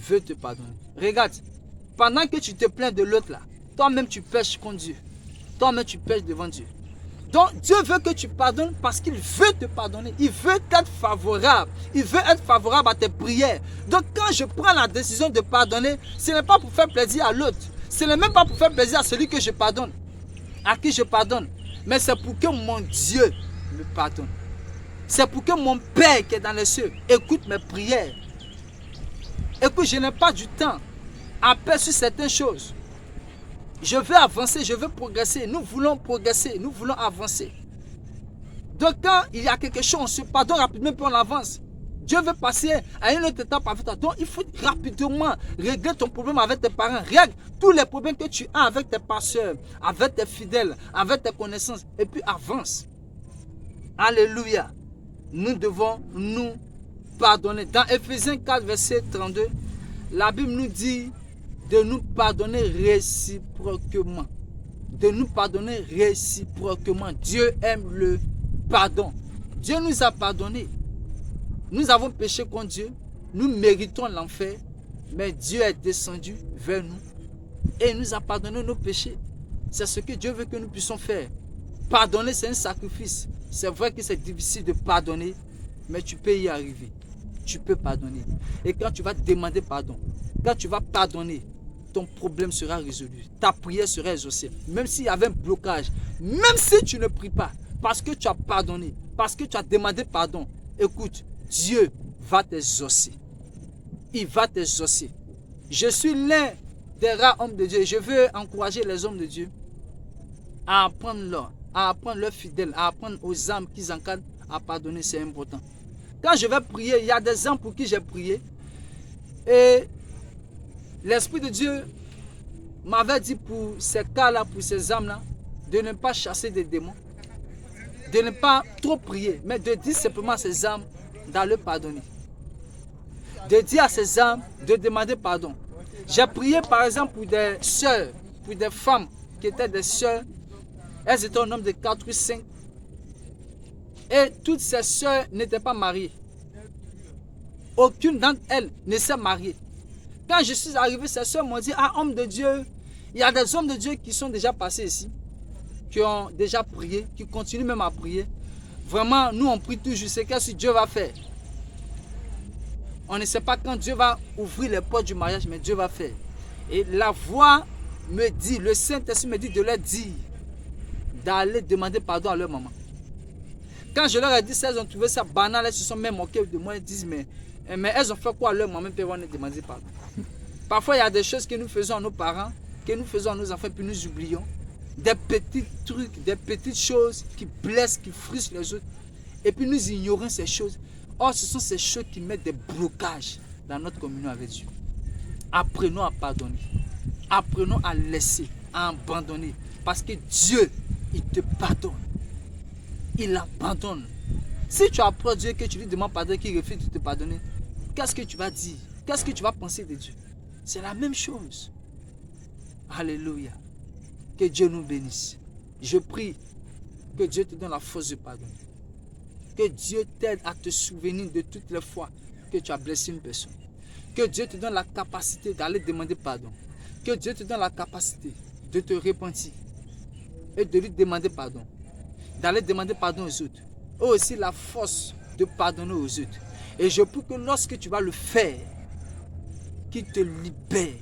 veut te pardonner. Regarde, pendant que tu te plains de l'autre là, toi-même tu pèches contre Dieu. Toi-même tu pèches devant Dieu. Donc Dieu veut que tu pardonnes parce qu'il veut te pardonner. Il veut être favorable. Il veut être favorable à tes prières. Donc quand je prends la décision de pardonner, ce n'est pas pour faire plaisir à l'autre. Ce n'est même pas pour faire plaisir à celui que je pardonne. À qui je pardonne. Mais c'est pour que mon Dieu me pardonne. C'est pour que mon Père qui est dans les cieux écoute mes prières. Écoute, je n'ai pas du temps à perdre sur certaines choses. Je veux avancer, je veux progresser. Nous voulons progresser, nous voulons avancer. Donc quand il y a quelque chose, on se pardonne rapidement puis on avance. Dieu veut passer à une autre étape avec toi. Donc il faut rapidement régler ton problème avec tes parents. Règle tous les problèmes que tu as avec tes pasteurs, avec tes fidèles, avec tes connaissances. Et puis avance. Alléluia. Nous devons nous pardonner. Dans Ephésiens 4, verset 32, la Bible nous dit de nous pardonner réciproquement. De nous pardonner réciproquement. Dieu aime le pardon. Dieu nous a pardonné. Nous avons péché contre Dieu. Nous méritons l'enfer. Mais Dieu est descendu vers nous et nous a pardonné nos péchés. C'est ce que Dieu veut que nous puissions faire. Pardonner, c'est un sacrifice. C'est vrai que c'est difficile de pardonner, mais tu peux y arriver. Tu peux pardonner. Et quand tu vas demander pardon, quand tu vas pardonner, ton problème sera résolu. Ta prière sera exaucée. Même s'il y avait un blocage, même si tu ne pries pas, parce que tu as pardonné, parce que tu as demandé pardon, écoute, Dieu va t'exaucer. Il va t'exaucer. Je suis l'un des rares hommes de Dieu. Je veux encourager les hommes de Dieu à apprendre leurs fidèles, à apprendre aux âmes qu'ils encadrent à pardonner. C'est important. Quand je vais prier, il y a des âmes pour qui j'ai prié. Et l'Esprit de Dieu m'avait dit pour ces cas-là, pour ces âmes-là, de ne pas chasser des démons, de ne pas trop prier, mais de dire simplement à ces âmes d'aller pardonner. De dire à ces âmes de demander pardon. J'ai prié par exemple pour des sœurs, pour des femmes qui étaient des sœurs. Elles étaient au nombre de 4 ou 5. Et toutes ces sœurs n'étaient pas mariées. Aucune d'entre elles ne s'est mariée. Quand je suis arrivé, ces sœurs m'ont dit, ah, homme de Dieu, il y a des hommes de Dieu qui sont déjà passés ici, qui ont déjà prié, qui continuent même à prier. Vraiment, nous on prie toujours, c'est qu'est-ce que Dieu va faire. On ne sait pas quand Dieu va ouvrir les portes du mariage, mais Dieu va faire. Et la voix me dit, le Saint-Esprit me dit de leur dire, d'aller demander pardon à leur maman. Quand je leur ai dit ça, elles ont trouvé ça banal, elles se sont même moquées de moi, elles disent, mais elles ont fait quoi à leur maman pour nous demander pardon. Parfois, il y a des choses que nous faisons à nos parents, que nous faisons à nos enfants, puis nous oublions. Des petits trucs, des petites choses qui blessent, qui frustrent les autres. Et puis nous ignorons ces choses. Or, ce sont ces choses qui mettent des blocages dans notre communion avec Dieu. Apprenons à pardonner. Apprenons à laisser, à abandonner. Parce que Dieu, il te pardonne. Il abandonne. Si tu approches Dieu, que tu lui demandes pardon, qu'il refuse de te pardonner, qu'est-ce que tu vas dire? Qu'est-ce que tu vas penser de Dieu? C'est la même chose. Alléluia. Que Dieu nous bénisse. Je prie que Dieu te donne la force de pardonner. Que Dieu t'aide à te souvenir de toutes les fois que tu as blessé une personne. Que Dieu te donne la capacité d'aller demander pardon. Que Dieu te donne la capacité de te repentir et de lui demander pardon. D'aller demander pardon aux autres. Et aussi la force de pardonner aux autres. Et je prie que lorsque tu vas le faire, qu'il te libère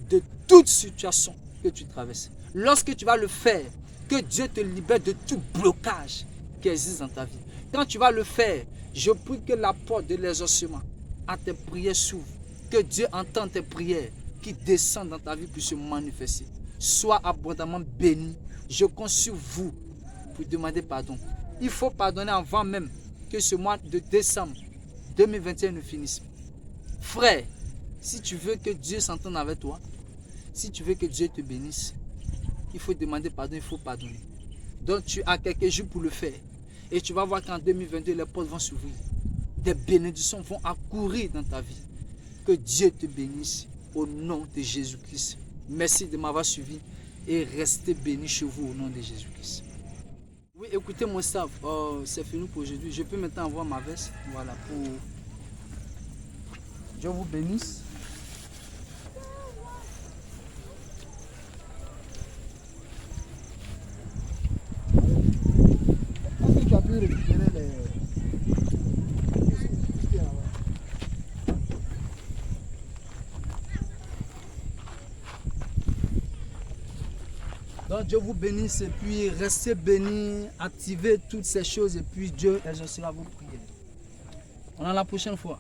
de toute situation que tu traverses. Lorsque tu vas le faire, que Dieu te libère de tout blocage qui existe dans ta vie. Quand tu vas le faire, je prie que la porte de l'exaucement à tes prières s'ouvre. Que Dieu entende tes prières qui descendent dans ta vie pour se manifester. Sois abondamment béni. Je compte sur vous pour demander pardon. Il faut pardonner avant même que ce mois de décembre 2021 ne finisse. Frère, si tu veux que Dieu s'entende avec toi, si tu veux que Dieu te bénisse, il faut demander pardon, il faut pardonner. Donc tu as quelques jours pour le faire. Et tu vas voir qu'en 2022, les portes vont s'ouvrir. Des bénédictions vont accourir dans ta vie. Que Dieu te bénisse au nom de Jésus-Christ. Merci de m'avoir suivi et restez bénis chez vous au nom de Jésus-Christ. Oui, écoutez mon staff, c'est fini pour aujourd'hui. Je peux maintenant avoir ma veste. Voilà, pour... Dieu vous bénisse. aller récupérer les... Donc Dieu vous bénisse et puis restez bénis, activez toutes ces choses et puis Dieu exaucera vos prières. On a la prochaine fois.